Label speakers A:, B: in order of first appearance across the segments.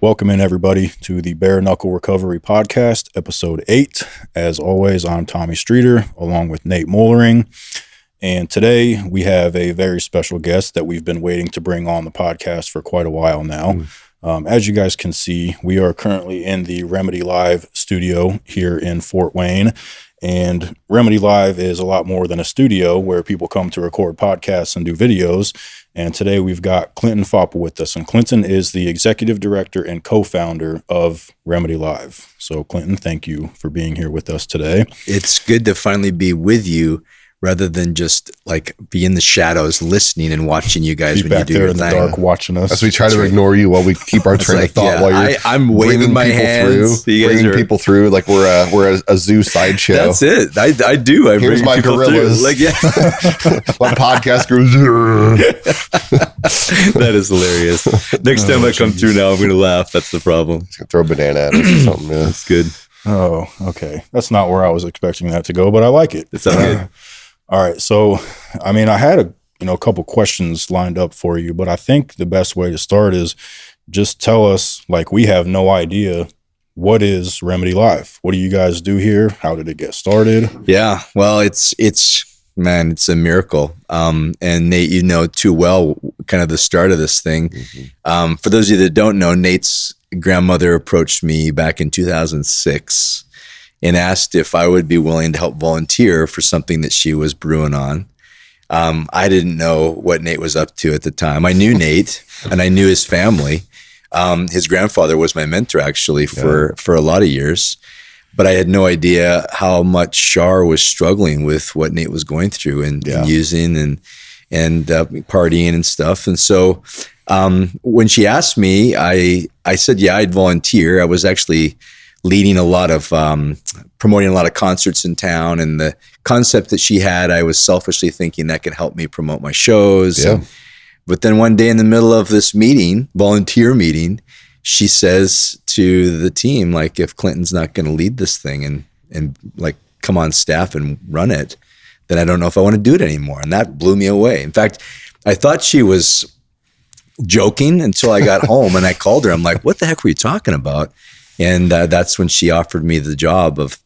A: Welcome in, everybody, to the Bare Knuckle Recovery Podcast, Episode 8. As always, I'm Tommy Streeter, along with Nate Mollering. And today, we have a very special guest that we've been waiting to bring on the podcast for quite a while now. As you guys can see, we are currently in the RemedyLIVE studio here in Fort Wayne. And RemedyLIVE is a lot more than a studio where people come to record podcasts and do videos. And today we've got Clinton Faupel with us. And Clinton is the executive director and co-founder of RemedyLIVE. So Clinton, thank you for being here with us today.
B: It's good to finally be with you rather than just like be in the shadows listening and watching you guys when you do your thing.
A: Back there in the dark watching us.
C: As we try to ignore you while we keep our train of thought while you're
B: I'm waving my hands.
C: Bringing people through like we're a zoo sideshow.
B: That's it. I do.
C: Here's my gorillas.
B: Like, yeah.
C: My podcast goes.
B: That is hilarious. Next time I come through now, I'm going to laugh. That's the problem.
C: He's going to throw a banana at us or something. Yeah.
B: That's good.
A: Oh, okay. That's not where I was expecting that to go, but I like it.
B: It's all good.
A: All right. So, I mean, I had a couple questions lined up for you, but I think the best way to start is just tell us, like, we have no idea, what is RemedyLIVE? What do you guys do here? How did it get started?
B: Yeah. Well, it's a miracle. And Nate, you know too well kind of the start of this thing. Mm-hmm. For those of you that don't know, Nate's grandmother approached me back in 2006 and asked if I would be willing to help volunteer for something that she was brewing on. I didn't know what Nate was up to at the time. I knew Nate and I knew his family. His grandfather was my mentor actually for a lot of years, but I had no idea how much Shar was struggling with what Nate was going through and using and partying and stuff. And so when she asked me, I said, yeah, I'd volunteer. I was actually leading a lot of, promoting a lot of concerts in town. And the concept that she had, I was selfishly thinking that could help me promote my shows.
C: Yeah.
B: But then one day in the middle of this meeting, volunteer meeting, she says to the team, like, if Clinton's not going to lead this thing and like come on staff and run it, then I don't know if I want to do it anymore. And that blew me away. In fact, I thought she was joking until I got home and I called her. I'm like, what the heck were you talking about? And that's when she offered me the job of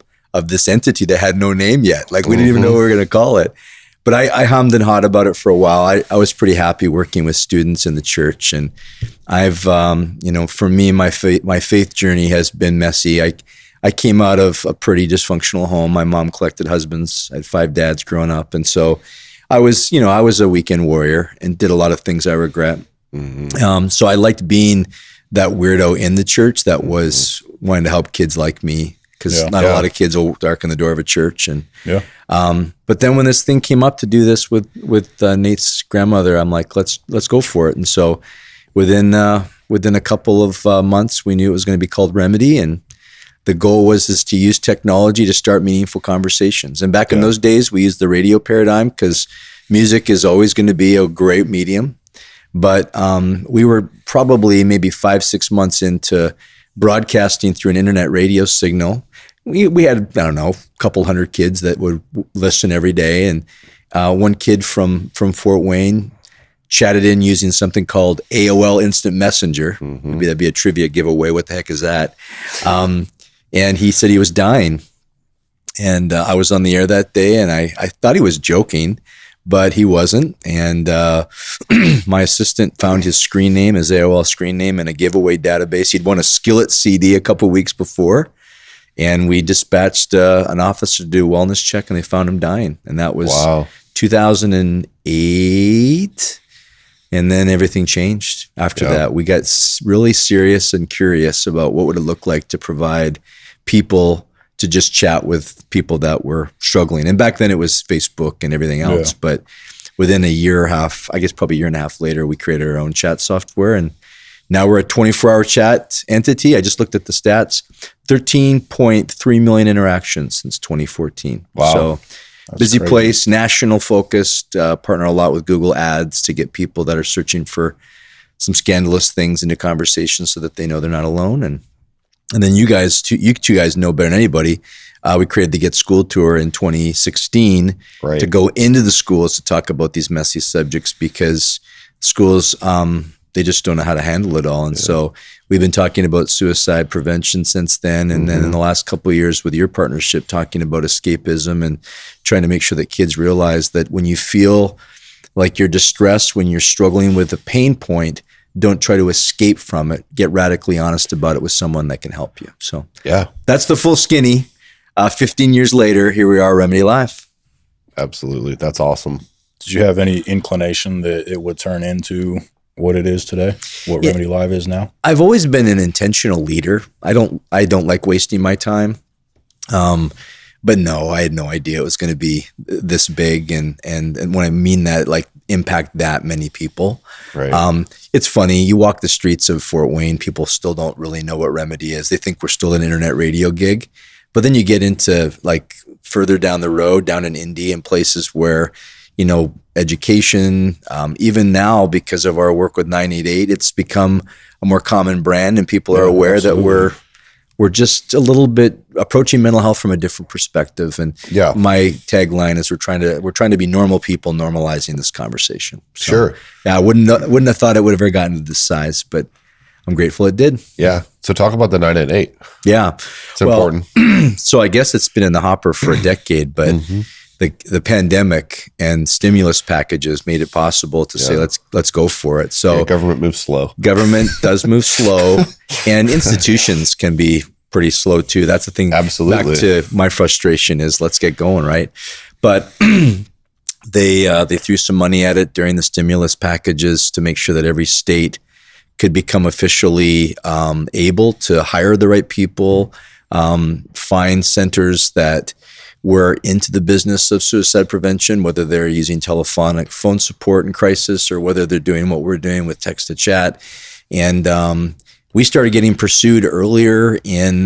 B: this entity that had no name yet. Like we didn't even know what we were going to call it. But I hummed and hawed about it for a while. I was pretty happy working with students in the church. And I've, for me, my faith journey has been messy. I came out of a pretty dysfunctional home. My mom collected husbands. I had 5 dads growing up. And so I was a weekend warrior and did a lot of things I regret. Mm-hmm. So I liked being that weirdo in the church that was wanting to help kids like me, because not a lot of kids will darken the door of a church. And but then when this thing came up to do this with Nate's grandmother, I'm like, let's go for it. And so within a couple of months, we knew it was going to be called Remedy, and the goal is to use technology to start meaningful conversations. And back in those days, we used the radio paradigm because music is always going to be a great medium. But we were probably maybe 5-6 months into broadcasting through an internet radio signal. We had, I don't know, a couple hundred kids that would listen every day. And one kid from Fort Wayne chatted in using something called AOL Instant Messenger. Mm-hmm. Maybe that'd be a trivia giveaway. What the heck is that? And he said he was dying. And I was on the air that day, and I thought he was joking, but he wasn't. And my assistant found his screen name, his AOL screen name, in a giveaway database. He'd won a Skillet CD a couple weeks before, and we dispatched an officer to do a wellness check, and they found him dying. And that was 2008. And then everything changed after that. We got really serious and curious about what would it look like to provide people to just chat with people that were struggling. And back then it was Facebook and everything else. But within a year and a half, I guess probably a year and a half later, we created our own chat software. And now we're a 24-hour chat entity. I just looked at the stats, 13.3 million interactions since 2014.
C: Wow.
B: So that's busy crazy place, national focused, partner a lot with Google Ads to get people that are searching for some scandalous things into conversations so that they know they're not alone. And then you two guys know better than anybody. We created the Get School Tour in 2016 to go into the schools to talk about these messy subjects, because schools they just don't know how to handle it all. And so we've been talking about suicide prevention since then. And then in the last couple of years with your partnership, talking about escapism and trying to make sure that kids realize that when you feel like you're distressed, when you're struggling with a pain point, don't try to escape from it. Get radically honest about it with someone that can help you. So that's the full skinny. 15 years later, here we are, RemedyLIVE.
C: Absolutely. That's awesome.
A: Did you have any inclination that it would turn into what it is today, what RemedyLIVE is now?
B: I've always been an intentional leader. I don't like wasting my time. But no, I had no idea it was going to be this big. And when I mean that, like impact that many people.
C: Right.
B: It's funny. You walk the streets of Fort Wayne, people still don't really know what Remedy is. They think we're still an internet radio gig. But then you get into like further down the road, down in Indy and places where, you know, education, even now because of our work with 988, it's become a more common brand and people are aware that we're just a little bit approaching mental health from a different perspective. And my tagline is we're trying to be normal people normalizing this conversation. So,
C: Sure.
B: Yeah, I wouldn't have thought it would have ever gotten to this size, but I'm grateful it did.
C: Yeah. So talk about the 988.
B: Yeah.
C: It's important.
B: So I guess it's been in the hopper for a decade, but the pandemic and stimulus packages made it possible to say, let's go for it. So
C: government moves slow.
B: Government does move slow, and institutions can be pretty slow too. That's the thing.
C: Absolutely.
B: Back to my frustration is let's get going, right? But they threw some money at it during the stimulus packages to make sure that every state could become officially able to hire the right people, find centers that were into the business of suicide prevention, whether they're using telephonic phone support in crisis or whether they're doing what we're doing with text to chat. And we started getting pursued earlier in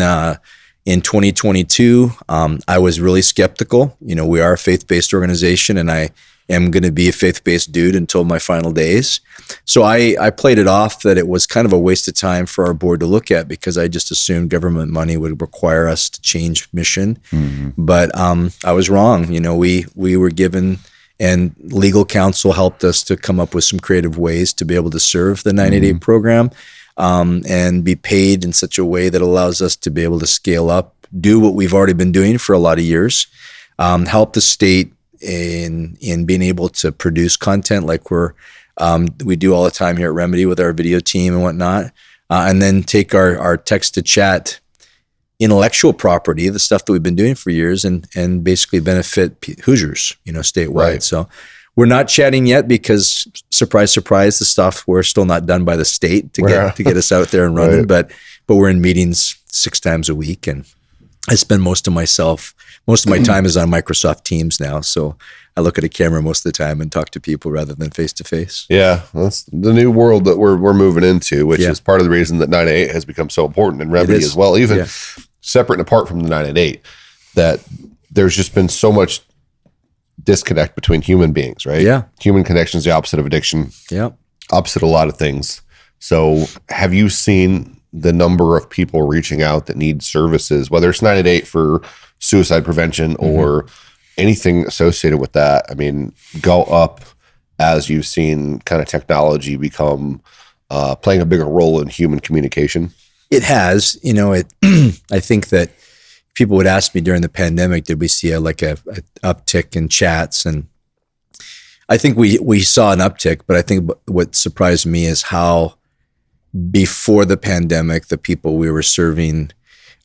B: 2022. I was really skeptical. You know, we are a faith-based organization, and I am going to be a faith-based dude until my final days. So I played it off that it was kind of a waste of time for our board to look at because I just assumed government money would require us to change mission. But I was wrong. You know, we were given, and legal counsel helped us to come up with some creative ways to be able to serve the 988 program and be paid in such a way that allows us to be able to scale up, do what we've already been doing for a lot of years, help the state in being able to produce content like we do all the time here at Remedy with our video team and whatnot, and then take our text to chat intellectual property, the stuff that we've been doing for years, and basically benefit Hoosiers, you know, statewide. Right. So we're not chatting yet because surprise, surprise, the software is still not done by the state to get us out there and running. Right. But we're in meetings 6 times a week, and I spend most of my time is on Microsoft Teams now. So I look at a camera most of the time and talk to people rather than face to face. Yeah,
C: that's the new world that we're moving into, which is part of the reason that 988 has become so important in Remedy as well. Even separate and apart from the 988, that there's just been so much disconnect between human beings, right?
B: Yeah.
C: Human connection is the opposite of addiction.
B: Yeah.
C: Opposite of a lot of things. So have you seen the number of people reaching out that need services, whether it's 988 for suicide prevention or anything associated with that? I mean, go up as you've seen kind of technology become playing a bigger role in human communication?
B: It has. You know, I think that people would ask me during the pandemic, did we see a uptick in chats? And I think we saw an uptick, but I think what surprised me is how before the pandemic, the people we were serving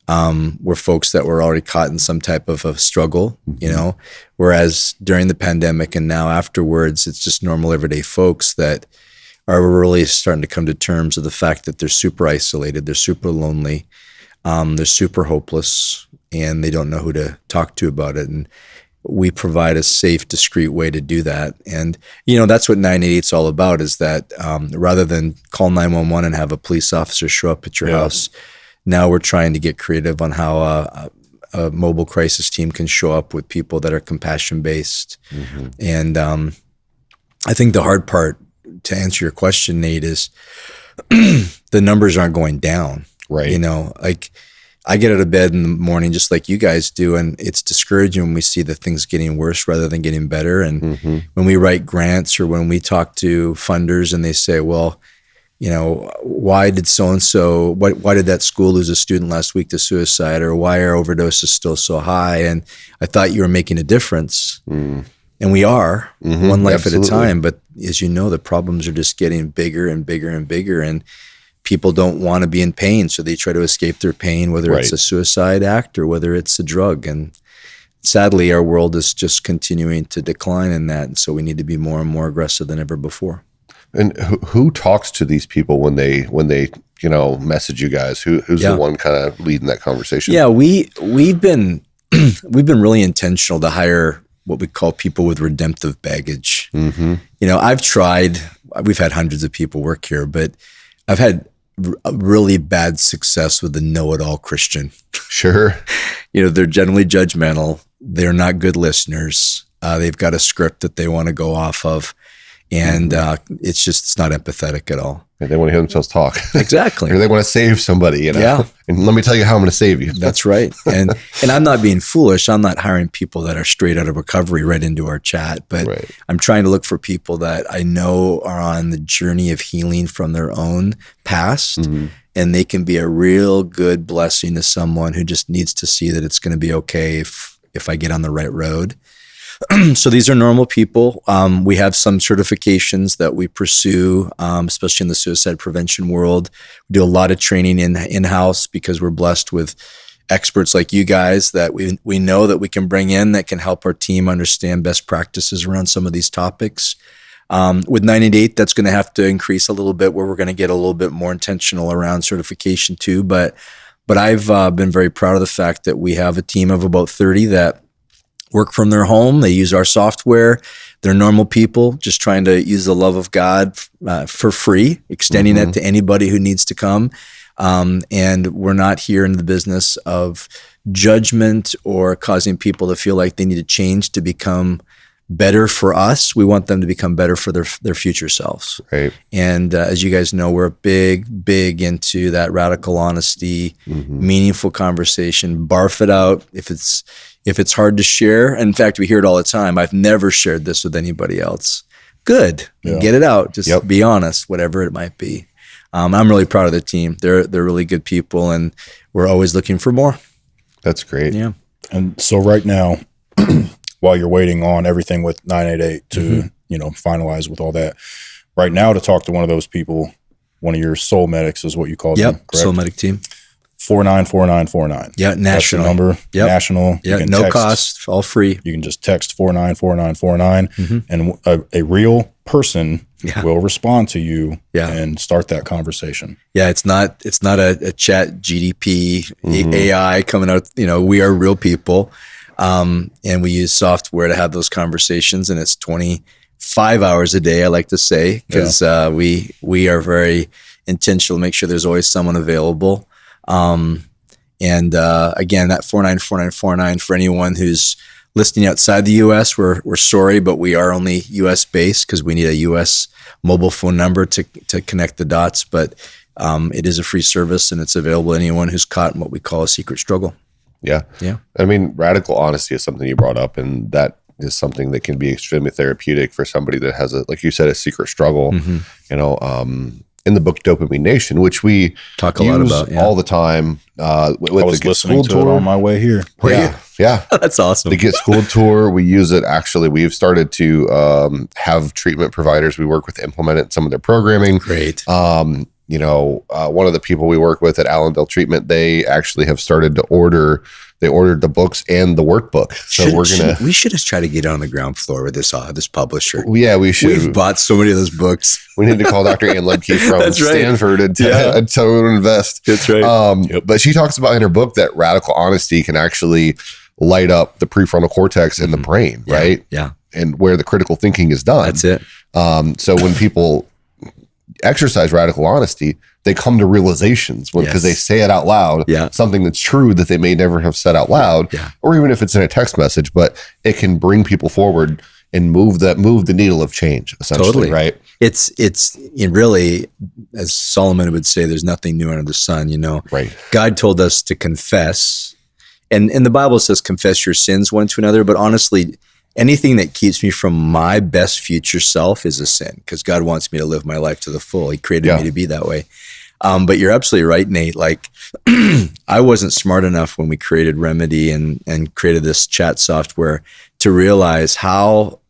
B: were folks that were already caught in some type of a struggle, you know, whereas during the pandemic and now afterwards, it's just normal everyday folks that are really starting to come to terms with the fact that they're super isolated, they're super lonely, they're super hopeless, and they don't know who to talk to about it. And we provide a safe, discreet way to do that. And, you know, that's what 988 is all about, is that rather than call 911 and have a police officer show up at your house, now we're trying to get creative on how a mobile crisis team can show up with people that are compassion-based. And I think the hard part, to answer your question, Nate, is the numbers aren't going down. Right. You know, like I get out of bed in the morning just like you guys do, and it's discouraging when we see that things getting worse rather than getting better. And when we write grants or when we talk to funders and they say, well, why did so-and-so, why did that school lose a student last week to suicide, or why are overdoses still so high? And I thought you were making a difference. And we are, one life at a time. But as you know, the problems are just getting bigger and bigger and bigger. And people don't want to be in pain, so they try to escape their pain, whether it's a suicide act or whether it's a drug. And sadly, our world is just continuing to decline in that. And so we need to be more and more aggressive than ever before.
C: And who talks to these people when they message you guys? Who's the one kind of leading that conversation?
B: Yeah, we've been really intentional to hire what we call people with redemptive baggage. I've tried. We've had hundreds of people work here, but I've had really bad success with the know-it-all Christian.
C: Sure.
B: They're generally judgmental. They're not good listeners. They've got a script that they want to go off of. And it's not empathetic at all.
C: And they want to hear themselves talk.
B: Exactly.
C: Or they want to save somebody, Yeah. And let me tell you how I'm going to save you.
B: That's right. And I'm not being foolish. I'm not hiring people that are straight out of recovery right into our chat, but I'm trying to look for people that I know are on the journey of healing from their own past. And they can be a real good blessing to someone who just needs to see that it's going to be okay if I get on the right road. So these are normal people. We have some certifications that we pursue, especially in the suicide prevention world. We do a lot of training in-house because we're blessed with experts like you guys that we know that we can bring in that can help our team understand best practices around some of these topics. With 988, that's going to have to increase a little bit, where we're going to get a little bit more intentional around certification too. But I've been very proud of the fact that we have a team of about 30 that work from their home. They use our software. They're normal people just trying to use the love of God for free, extending that to anybody who needs to come. And we're not here in the business of judgment or causing people to feel like they need to change to become better for us. We want them to become better for their future selves.
C: Right. And
B: as you guys know, we're big into that radical honesty, meaningful conversation. Barf it out if it's hard to share. In fact, we hear it all the time. I've never shared this with anybody else. Good. Yeah. Get it out. Just be honest, whatever it might be. I'm really proud of the team. They're really good people, and we're always looking for more.
C: That's great.
B: Yeah.
A: And so right now, while you're waiting on everything with 988 to, finalize with all that, right now to talk to one of those people, one of your soul medics is what you call them, correct?
B: Soul medic team.
A: 494949.
B: Yeah, national.
A: That's the number.
B: Yep.
A: National.
B: Yeah, no cost, all free.
A: You can just text 494949 and a real person will respond to you and start that conversation.
B: Yeah, it's not a chat GDP AI coming out. We are real people. And we use software to have those conversations, and it's 25 hours a day, I like to say, because we are very intentional to make sure there's always someone available. Again, that 494949 for anyone who's listening outside the U.S., we're sorry, but we are only U.S. based because we need a U.S. mobile phone number to connect the dots. But it is a free service, and it's available to anyone who's caught in what we call a secret struggle.
C: Yeah.
B: Yeah.
C: I mean, radical honesty is something you brought up, and that is something that can be extremely therapeutic for somebody that has like you said, a secret struggle, in the book Dopamine Nation, which we
B: talk a lot about
C: all the time. With
A: I was
C: the
A: listening to it on my way here.
C: Yeah.
B: That's awesome.
C: The Get Schooled Tour, we use it. Actually, we've started to have treatment providers we work with implement it in some of their programming.
B: Great.
C: One of the people we work with at Allendale Treatment, they actually have started to ordered the books and the workbook. So we should have tried to get on the ground floor with this publisher. Yeah, we should.
B: We've bought so many of those books.
C: We need to call Dr. Ann Lebke from Stanford and tell her to invest.
B: That's right.
C: But she talks about in her book that radical honesty can actually light up the prefrontal cortex in the brain, right?
B: Yeah.
C: And where the critical thinking is done.
B: That's it.
C: So when people exercise radical honesty, they come to realizations because they say it out loud, something that's true that they may never have said out loud, or even if it's in a text message, but it can bring people forward and move the needle of change, essentially.
B: Totally.
C: Right.
B: It really, as Solomon would say, there's nothing new under the sun,
C: Right.
B: God told us to confess, and the Bible says confess your sins one to another, but honestly, anything that keeps me from my best future self is a sin, because God wants me to live my life to the full. He created me to be that way. But you're absolutely right, Nate. Like, I wasn't smart enough when we created Remedy and created this chat software to realize how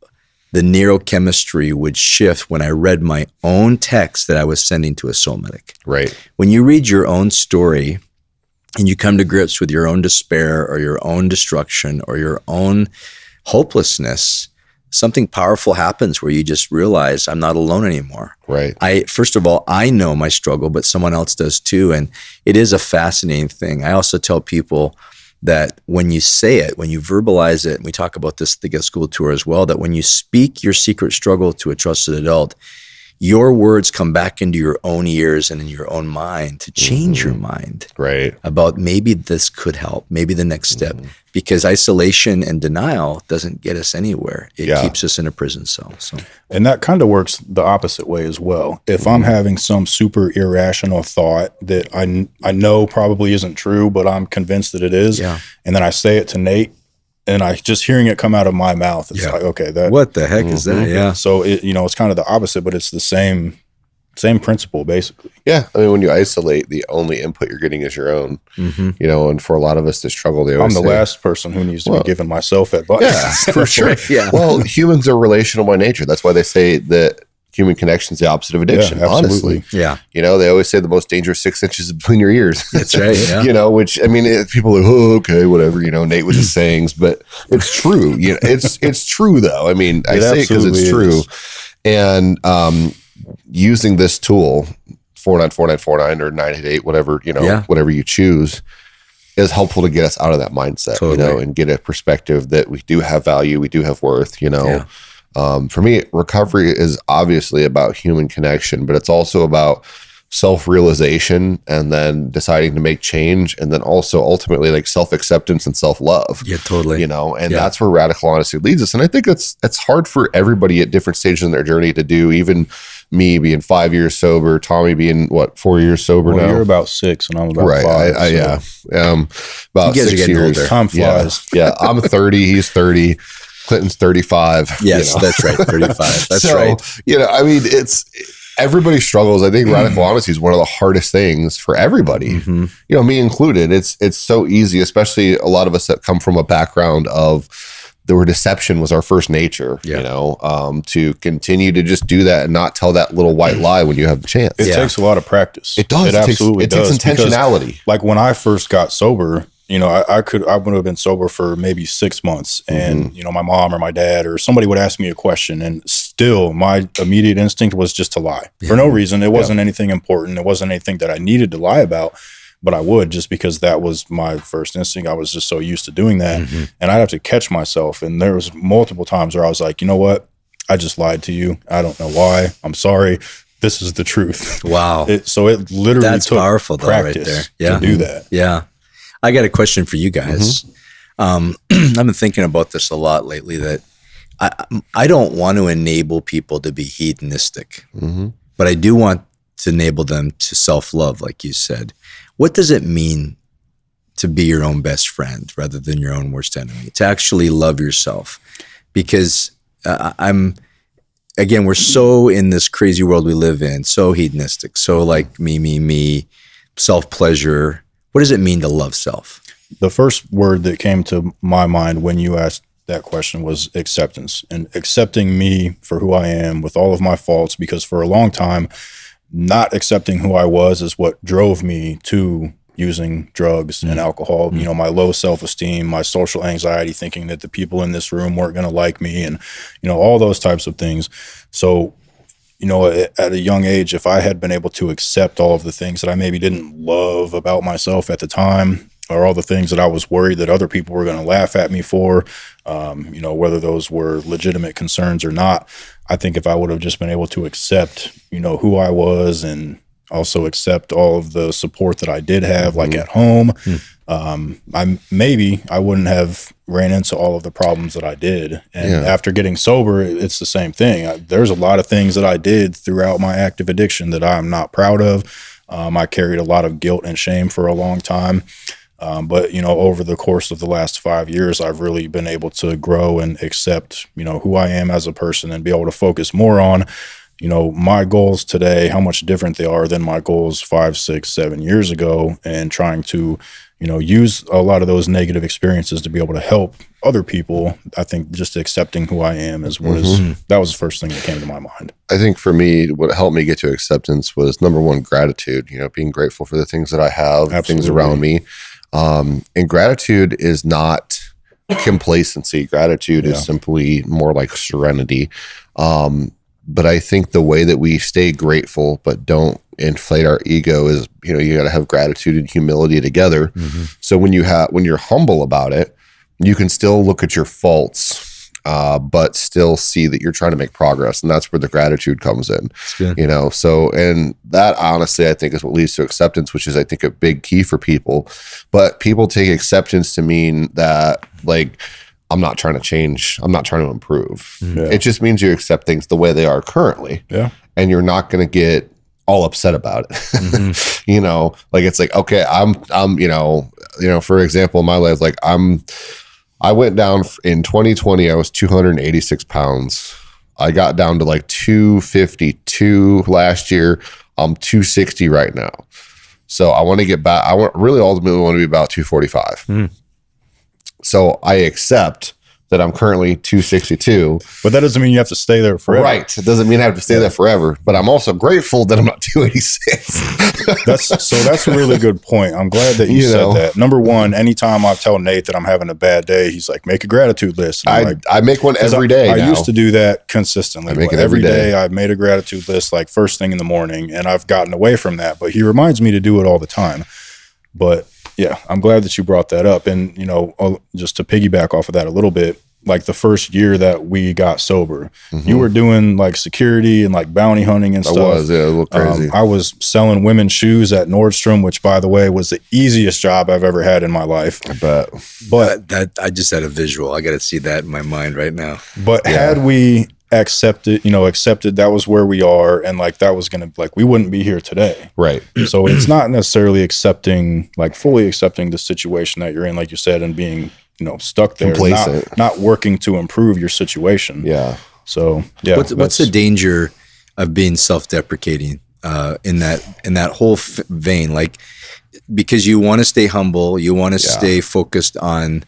B: the neurochemistry would shift when I read my own text that I was sending to a soul medic.
C: Right.
B: When you read your own story and you come to grips with your own despair or your own destruction or your own hopelessness, something powerful happens where you just realize I'm not alone anymore.
C: Right.
B: First of all, I know my struggle, but someone else does too. And it is a fascinating thing. I also tell people that when you say it, when you verbalize it, and we talk about this at the Get School Tour as well, that when you speak your secret struggle to a trusted adult, your words come back into your own ears and in your own mind to change your mind about maybe this could help, maybe the next step, because isolation and denial doesn't get us anywhere. It keeps us in a prison cell. So,
A: and that kind of works the opposite way as well. If I'm having some super irrational thought that I know probably isn't true, but I'm convinced that it is, and then I say it to Nate, and I just hearing it come out of my mouth, it's like, okay, that
B: what the heck is that? Yeah.
A: So it's kind of the opposite, but it's the same principle basically.
C: Yeah. I mean, when you isolate, the only input you're getting is your own, and for a lot of us that struggle, I'm
A: the last person who needs to be giving myself advice.
C: Yeah, for sure. Well, humans are relational by nature. That's why they say that human connection is the opposite of addiction. Honestly.
B: Yeah.
C: They always say the most dangerous 6 inches between your ears.
B: That's right. Yeah.
C: Which, I mean, people are like, oh, okay, whatever, Nate with his sayings, but it's true. It's true though. I mean, I say it because it's true. And using this tool, 494949 or 988, whatever, whatever you choose, is helpful to get us out of that mindset, and get a perspective that we do have value, we do have worth, For me, recovery is obviously about human connection, but it's also about self-realization and then deciding to make change, and then also ultimately like self-acceptance and self-love.
B: Yeah, totally.
C: And that's where radical honesty leads us. And I think it's hard for everybody at different stages in their journey to do. Even me being 5 years sober, Tommy being 4 years sober now.
A: You're about 6 and I'm about 5.
C: About
B: you guys
C: 6 years.
B: Older.
A: Time flies.
C: Yeah, I'm 30. He's 30. Clinton's 35.
B: Yes, that's right. 35. That's right.
C: I mean, everybody struggles. I think radical honesty is one of the hardest things for everybody, me included. It's so easy, especially a lot of us that come from a background of where deception was our first nature, to continue to just do that and not tell that little white lie when you have the chance.
A: It takes a lot of practice.
C: It does.
A: It absolutely does.
C: It takes intentionality.
A: Because, like when I first got sober, I would have been sober for maybe 6 months, and my mom or my dad or somebody would ask me a question, and still my immediate instinct was just to lie for no reason. It wasn't anything important. It wasn't anything that I needed to lie about, but I would, just because that was my first instinct. I was just so used to doing that, and I'd have to catch myself. And there was multiple times where I was like, you know what? I just lied to you. I don't know why. I'm sorry. This is the truth.
B: Wow.
A: So it literally took
B: powerful
A: practice to do that.
B: Yeah. I got a question for you guys. I've been thinking about this a lot lately, that I don't want to enable people to be hedonistic, but I do want to enable them to self-love, like you said. What does it mean to be your own best friend rather than your own worst enemy? To actually love yourself? Because we're so in this crazy world we live in, so hedonistic, so like me, self-pleasure. What does it mean to love self?
A: The first word that came to my mind when you asked that question was acceptance, and accepting me for who I am with all of my faults, because for a long time, not accepting who I was is what drove me to using drugs and alcohol. My low self-esteem, my social anxiety, thinking that the people in this room weren't going to like me, and, all those types of things. So, at a young age, if I had been able to accept all of the things that I maybe didn't love about myself at the time, or all the things that I was worried that other people were going to laugh at me for, whether those were legitimate concerns or not, I think if I would have just been able to accept, who I was, and also accept all of the support that I did have, like at home, I wouldn't have ran into all of the problems that I did. And after getting sober, it's the same thing. There's a lot of things that I did throughout my active addiction that I'm not proud of. I carried a lot of guilt and shame for a long time. But, over the course of the last 5 years, I've really been able to grow and accept, who I am as a person and be able to focus more on, my goals today, how much different they are than my goals 5, 6, 7 years ago, and trying to, use a lot of those negative experiences to be able to help other people. I think just accepting who I am that was the first thing that came to my mind.
C: I think for me, what helped me get to acceptance was number one, gratitude, being grateful for the things that I have, things around me. And gratitude is not complacency. Gratitude is simply more like serenity. But I think the way that we stay grateful but don't inflate our ego is, you got to have gratitude and humility together. So when you're humble about it, you can still look at your faults, but still see that you're trying to make progress. And that's where the gratitude comes in, so, and that honestly, I think is what leads to acceptance, which is, I think, a big key for people. But people take acceptance to mean that, like, I'm not trying to change. I'm not trying to improve. It just means you accept things the way they are currently. And you're not going to get all upset about it. Like, it's like, okay, I'm, for example, in my life, like I went down in 2020, I was 286 pounds. I got down to like 252 last year. I'm 260 right now. So I want to get back. Ultimately want to be about 245. So I accept that I'm currently 262.
A: But that doesn't mean you have to stay there forever.
C: Right. It doesn't mean I have to stay there forever. But I'm also grateful that I'm not 286.
A: That's a really good point. I'm glad that you said that. Number one, anytime I tell Nate that I'm having a bad day, he's like, make a gratitude list.
C: I make one every day.
A: I used to do that consistently.
C: I make it every day.
A: I made a gratitude list like first thing in the morning, and I've gotten away from that. But he reminds me to do it all the time. But yeah, I'm glad that you brought that up. And, just to piggyback off of that a little bit, like the first year that we got sober, you were doing like security and like bounty hunting and stuff.
C: I was, a little crazy.
A: I was selling women's shoes at Nordstrom, which, by the way, was the easiest job I've ever had in my life.
C: I bet.
B: But that I just had a visual. I got to see that in my mind right now.
A: But had we accepted that was where we are, and like that was gonna, like, we wouldn't be here today,
C: right?
A: So it's not necessarily fully accepting the situation that you're in, like you said, and being stuck there, not working to improve your situation. So
B: what's the danger of being self-deprecating in that whole vein, like, because you want to stay humble, you want to stay focused on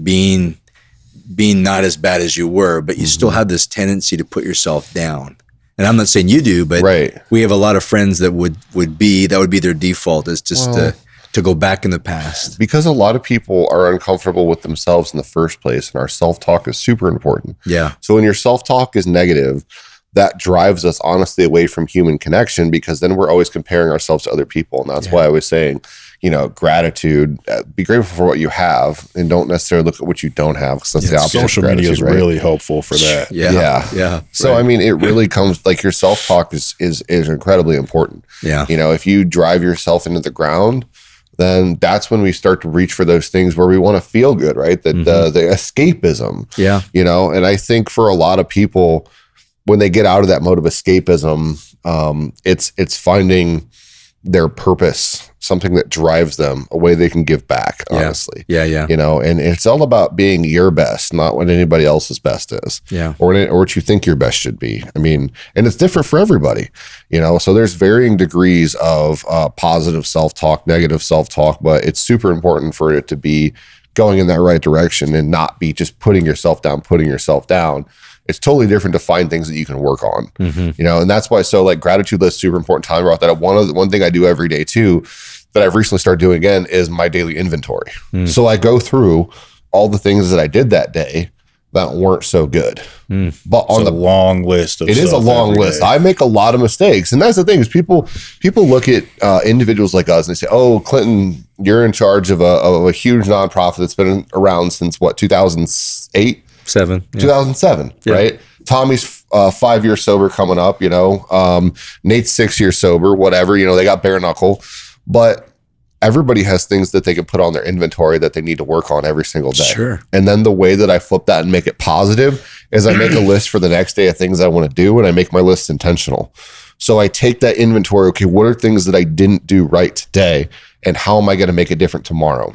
B: being not as bad as you were, but you still have this tendency to put yourself down. And I'm not saying you do, but we have a lot of friends that would be their default, is just to go back in the past.
C: Because a lot of people are uncomfortable with themselves in the first place, and our self-talk is super important. So when your self-talk is negative, that drives us honestly away from human connection, because then we're always comparing ourselves to other people. And that's why I was saying, gratitude, be grateful for what you have and don't necessarily look at what you don't have, because that's the opposite.
A: Social media is really helpful for that.
C: So, I mean, it really comes, like, your self-talk is incredibly important. If you drive yourself into the ground, then that's when we start to reach for those things where we want to feel good, right? That the escapism, and I think for a lot of people, when they get out of that mode of escapism, it's finding their purpose, something that drives them, a way they can give back, honestly. And it's all about being your best, not what anybody else's best is. Or what you think your best should be. I mean, and it's different for everybody, so there's varying degrees of positive self-talk, negative self-talk, but it's super important for it to be going in that right direction and not be just putting yourself down. It's totally different to find things that you can work on, and that's why. So, like, gratitude list, super important. Time about that. One thing I do every day too, that I've recently started doing again, is my daily inventory. So I go through all the things that I did that day that weren't so good. But on the long list of, it is a long list. I make a lot of mistakes, and that's the thing, is people look at individuals like us and they say, "Oh, Clinton, you're in charge of a huge nonprofit that's been around since what, 2008." 2007, right? Tommy's 5 years sober coming up, Nate's 6 years sober, whatever, they got bare knuckle, but everybody has things that they can put on their inventory that they need to work on every single day. And then the way that I flip that and make it positive is I make a list for the next day of things I want to do, and I make my list intentional. So I take that inventory. Okay, what are things that I didn't do right today? And how am I going to make it different tomorrow?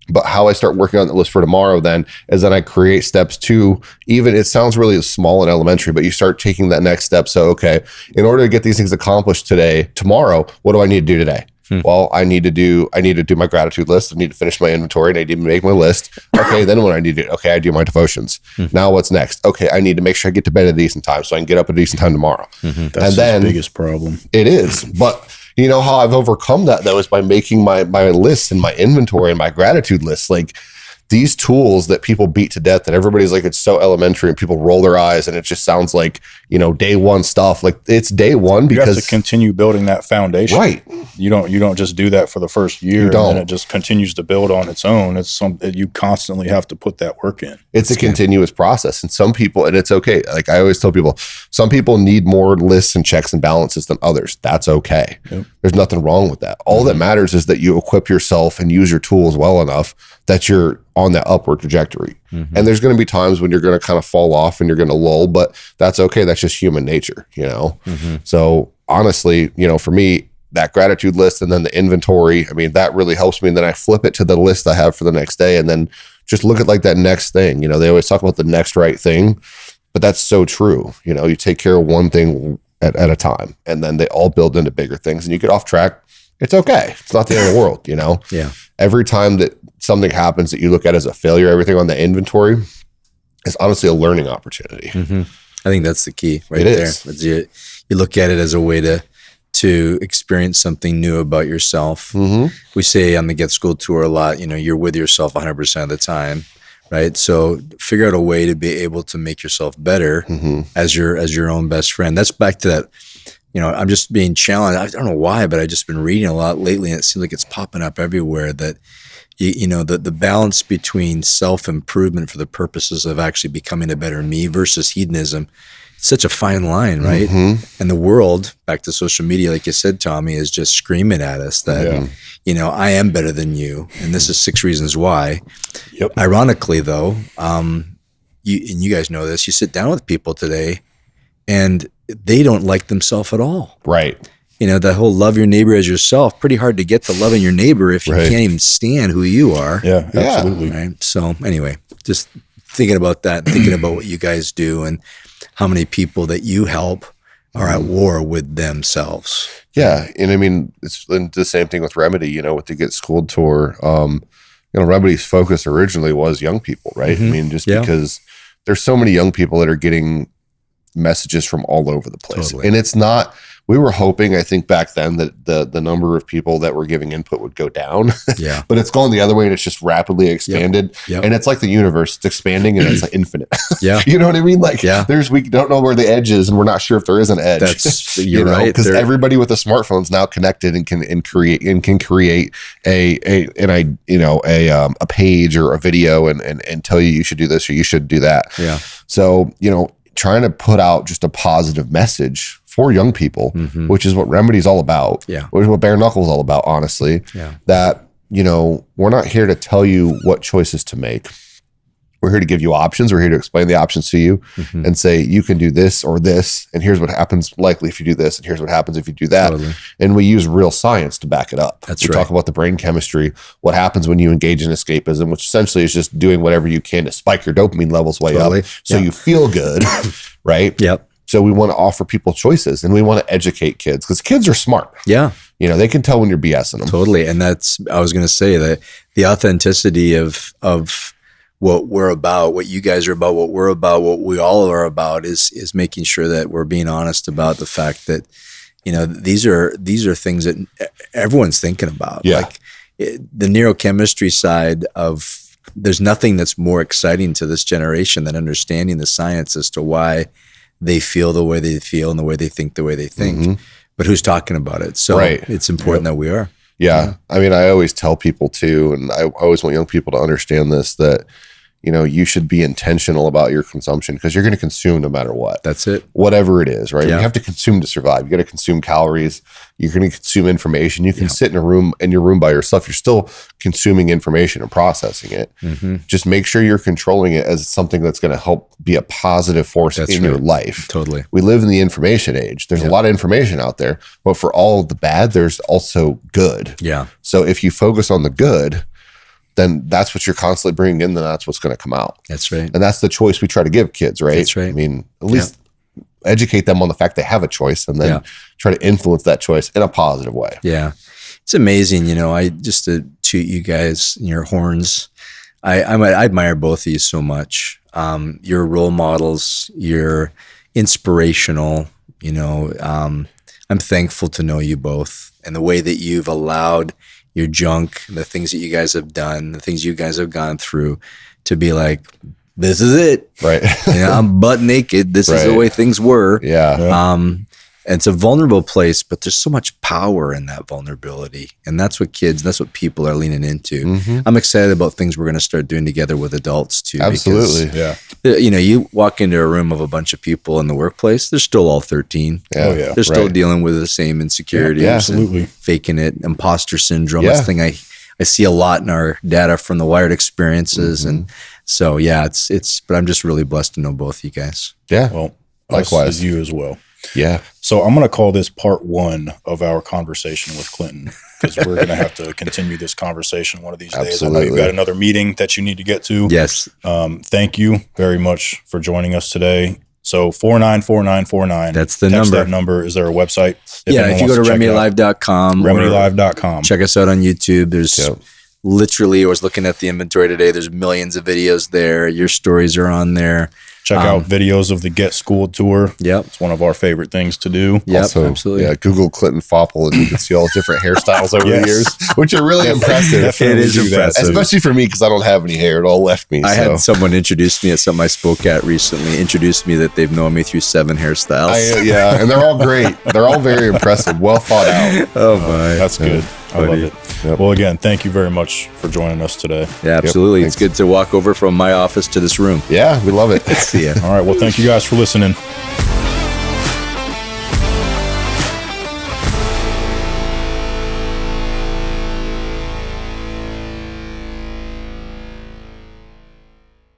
C: But how I start working on the list for tomorrow then is that I create steps to, even, it sounds really small and elementary, but you start taking that next step. So, okay, in order to get these things accomplished tomorrow, what do I need to do today? Well, I need to do my gratitude list. I need to finish my inventory, and I need to make my list. Okay, then what I need to do? Okay, I do my devotions. Now what's next? Okay, I need to make sure I get to bed at a decent time so I can get up at a decent time tomorrow.
A: That's the biggest problem.
C: It is. But you know how I've overcome that, though, is by making my list and my inventory and my gratitude list. Like, these tools that people beat to death, that everybody's like, it's so elementary, and people roll their eyes, and it just sounds like, you know, day one stuff. Like, it's day one because
A: you have to continue building that foundation.
C: Right.
A: You don't just do that for the first year and then it just continues to build on its own. It's something you constantly have to put that work in.
C: It's a continuous process. And some people, and it's okay. Like I always tell people, some people need more lists and checks and balances than others. That's okay. Yep. There's nothing wrong with that. All that matters is that you equip yourself and use your tools well enough that you're on that upward trajectory. And there's going to be times when you're going to kind of fall off and you're going to lull, but that's okay. That's just human nature, you know? So honestly, you know, for me, that gratitude list and then the inventory, I mean, that really helps me. And then I flip it to the list I have for the next day and then just look at like that next thing. You know, they always talk about the next right thing, but that's so true. You know, you take care of one thing at a time, and then they all build into bigger things, and you get off track. It's okay. It's not the end of the world, you know?
B: Yeah.
C: Every time that something happens that you look at as a failure, everything on the inventory is honestly a learning opportunity.
B: I think that's the key right
C: It
B: there.
C: is.
B: You look at it as a way to experience something new about yourself. We say on the Get School Tour a lot, you know, you're with yourself 100% of the time, right? So figure out a way to be able to make yourself better as your own best friend. That's back to that, you know, I'm just being challenged. I don't know why, but I've just been reading a lot lately, and it seems like it's popping up everywhere that, you know, the balance between self-improvement for the purposes of actually becoming a better me versus hedonism, it's such a fine line, right? And the world, back to social media, like you said, Tommy, is just screaming at us that, you know, I am better than you, and this is 6 reasons why. Ironically, though, you guys know this, you sit down with people today, and they don't like themselves at all.
C: Right.
B: You know, the whole love your neighbor as yourself, pretty hard to get to loving your neighbor if you can't even stand who you are.
A: Yeah, absolutely.
B: Right? So anyway, just thinking about that, thinking about what you guys do and how many people that you help are at war with themselves.
C: Yeah. And I mean, it's the same thing with Remedy, you know, with the Get Schooled Tour. You know, Remedy's focus originally was young people, right? I mean, just because there's so many young people that are getting messages from all over the place. And it's not, we were hoping, I think back then, that the number of people that were giving input would go down. But it's gone the other way, and it's just rapidly expanded. And it's like the universe, it's expanding and it's like infinite. You know what I mean? Like we don't know where the edge is, and we're not sure if there is an edge.
B: That's you're right.
C: Because everybody with a smartphone is now connected and can create a page or a video and tell you should do this or you should do that. So, you know, trying to put out just a positive message for young people, which is what Remedy is all about, which is what Bare Knuckle is all about, honestly, that, you know, we're not here to tell you what choices to make. We're here to give you options. We're here to explain the options to you and say, you can do this or this, and here's what happens likely if you do this, and here's what happens if you do that. And we use real science to back it up. We talk about the brain chemistry, what happens when you engage in escapism, which essentially is just doing whatever you can to spike your dopamine levels way up so you feel good, right? So we want to offer people choices, and we want to educate kids, because kids are smart. You know, they can tell when you're BSing them.
B: And that's, I was going to say that the authenticity of what we're about, what you guys are about, what we're about, what we all are about is making sure that we're being honest about the fact that, you know, these are things that everyone's thinking about. Like the neurochemistry side of, there's nothing that's more exciting to this generation than understanding the science as to why they feel the way they feel and the way they think the way they think. But who's talking about it? So it's important that we are. I
C: mean, I always tell people too, and I always want young people to understand this, that, you should be intentional about your consumption because you're going to consume no matter what.
B: That's it.
C: Whatever it is, right?
B: Yeah.
C: You have to consume to survive. You got to consume calories. You're going to consume information. You can sit in your room by yourself. You're still consuming information and processing it.
B: Mm-hmm.
C: Just make sure you're controlling it as something that's going to help be a positive force in your life.
B: Totally.
C: We live in the information age. There's a lot of information out there, but for all of the bad, there's also good.
B: Yeah.
C: So if you focus on the good, then that's what you're constantly bringing in, then that's what's going to come out.
B: That's right.
C: And that's the choice we try to give kids, right?
B: That's right.
C: I mean, at least educate them on the fact they have a choice and then try to influence that choice in a positive way.
B: Yeah. It's amazing. I just to toot you guys your horns. I admire both of you so much. You're role models. You're inspirational. I'm thankful to know you both and the way that you've allowed your junk, the things that you guys have done, the things you guys have gone through to be like, this is it.
C: Right.
B: I'm butt naked. This is the way things were.
C: Yeah.
B: And it's a vulnerable place, but there's so much power in that vulnerability. And that's what people are leaning into.
C: Mm-hmm.
B: I'm excited about things we're going to start doing together with adults too.
C: Absolutely.
B: Because, you walk into a room of a bunch of people in the workplace, they're still all 13.
C: Yeah. Oh, yeah.
B: They're still dealing with the same insecurities.
A: Yeah, absolutely.
B: And faking it. Imposter syndrome. That's the thing I see a lot in our data from the Wired experiences. Mm-hmm. And so, but I'm just really blessed to know both you guys.
C: Yeah.
A: Well,
C: likewise.
A: As you as well.
C: Yeah.
A: So I'm going to call this part 1 of our conversation with Clinton because we're going to have to continue this conversation one of these days. I know you've got another meeting that you need to get to.
B: Yes.
A: Thank you very much for joining us today. So 494949.
B: That's the
A: Text
B: number.
A: That number. Is there a website?
B: If you go to RemedyLIVE.com.
A: RemedyLIVE.com.
B: Check us out on YouTube. There's literally, I was looking at the inventory today. There's millions of videos there. Your stories are on there.
A: Check out videos of the Get Schooled tour.
B: Yep.
A: It's one of our favorite things to do.
B: Yep,
C: also,
B: absolutely.
C: Yeah, Google Clinton Faupel and you can see all the different hairstyles over the years, which are really impressive.
B: It is impressive.
C: Especially for me because I don't have any hair. It all left me.
B: I had someone introduce me at something I spoke at recently, introduced me that they've known me through 7 hairstyles.
C: And they're all great. They're all very impressive. Well thought out.
B: Oh, my.
A: That's good. I love it. Yep. Well, again, thank you very much for joining us today.
B: Yeah, absolutely. It's good to walk over from my office to this room.
C: Yeah, we love it.
B: See ya.
A: All right. Well, thank you guys for listening.